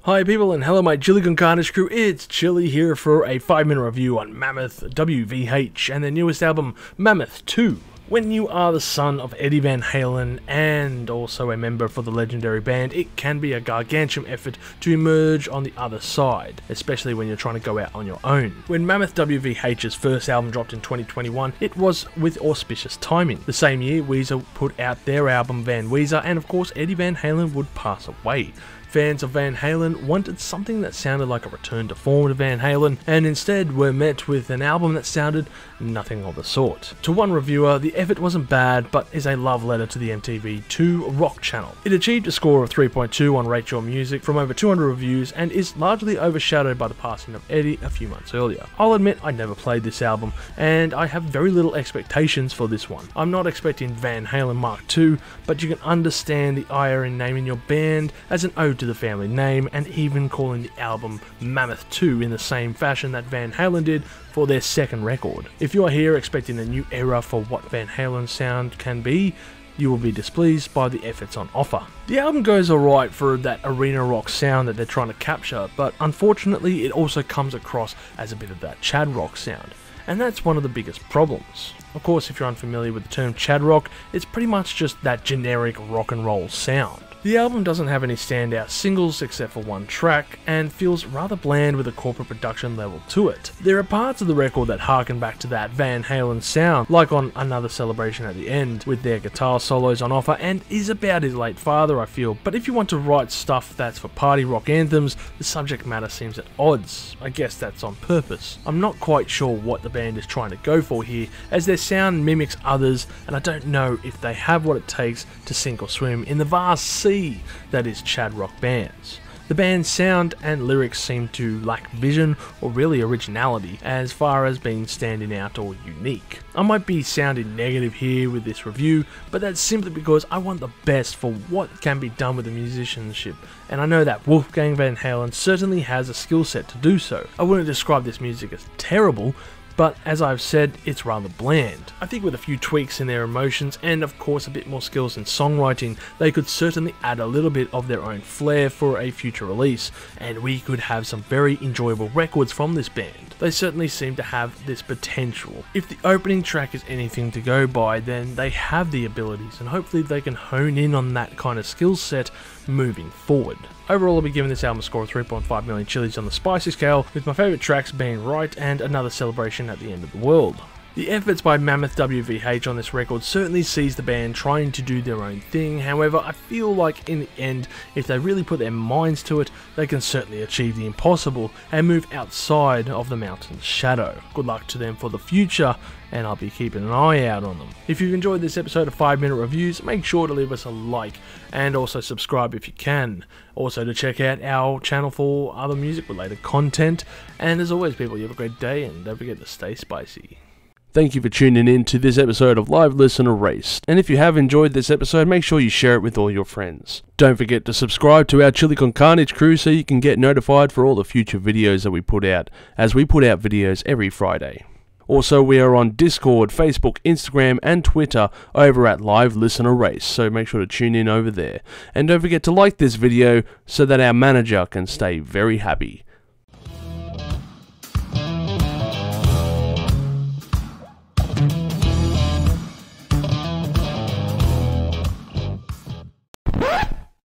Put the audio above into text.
Hi people and hello my Chili Con Carnage crew, it's Chili here for a 5-minute review on Mammoth WVH and their newest album, Mammoth II. When you are the son of Eddie Van Halen and also a member for the legendary band, it can be a gargantuan effort to emerge on the other side, especially when you're trying to go out on your own. When Mammoth WVH's first album dropped in 2021, it was with auspicious timing. The same year, Weezer put out their album Van Weezer, and of course Eddie Van Halen would pass away. Fans of Van Halen wanted something that sounded like a return to form to Van Halen, and instead were met with an album that sounded nothing of the sort. To one reviewer, the effort wasn't bad, but is a love letter to the MTV2 rock channel. It achieved a score of 3.2 on Rate Your Music from over 200 reviews, and is largely overshadowed by the passing of Eddie a few months earlier. I'll admit I never played this album, and I have very little expectations for this one. I'm not expecting Van Halen Mark II, but you can understand the ire in naming your band as an ode to the family name, and even calling the album Mammoth II in the same fashion that Van Halen did for their second record. If you are here expecting a new era for what Van Halen's sound can be, you will be displeased by the efforts on offer. The album goes alright for that arena rock sound that they're trying to capture, but unfortunately it also comes across as a bit of that Chad rock sound, and that's one of the biggest problems. Of course, if you're unfamiliar with the term Chad rock, it's pretty much just that generic rock and roll sound. The album doesn't have any standout singles except for one track, and feels rather bland with a corporate production level to it. There are parts of the record that harken back to that Van Halen sound, like on Another Celebration at the end, with their guitar solos on offer, and is about his late father, I feel. But if you want to write stuff that's for party rock anthems, the subject matter seems at odds. I guess that's on purpose. I'm not quite sure what the band is trying to go for here, as their sound mimics others, and I don't know if they have what it takes to sink or swim in the vast sea that is Chad rock bands. The band's sound and lyrics seem to lack vision or really originality as far as being standing out or unique. I might be sounding negative here with this review, but that's simply because I want the best for what can be done with the musicianship, and I know that Wolfgang Van Halen certainly has a skill set to do so. I wouldn't describe this music as terrible, but as I've said, it's rather bland. I think with a few tweaks in their emotions and of course a bit more skills in songwriting, they could certainly add a little bit of their own flair for a future release, and we could have some very enjoyable records from this band. They certainly seem to have this potential. If the opening track is anything to go by, then they have the abilities, and hopefully they can hone in on that kind of skill set moving forward. Overall, I'll be giving this album a score of 3.5 million chilies on the spicy scale, with my favourite tracks being Right and Another Celebration at the End of the World. The efforts by Mammoth WVH on this record certainly sees the band trying to do their own thing. However, I feel like in the end, if they really put their minds to it, they can certainly achieve the impossible and move outside of the mountain's shadow. Good luck to them for the future, and I'll be keeping an eye out on them. If you've enjoyed this episode of 5-minute reviews, make sure to leave us a like and also subscribe if you can. Also to check out our channel for other music related content. And as always people, you have a great day and don't forget to stay spicy. Thank you for tuning in to this episode of Live Listen Erased, and if you have enjoyed this episode, make sure you share it with all your friends. Don't forget to subscribe to our Chili Con Carnage crew so you can get notified for all the future videos that we put out, as we put out videos every Friday. Also, we are on Discord, Facebook, Instagram and Twitter over at Live Listen Erased, so make sure to tune in over there. And don't forget to like this video so that our manager can stay very happy.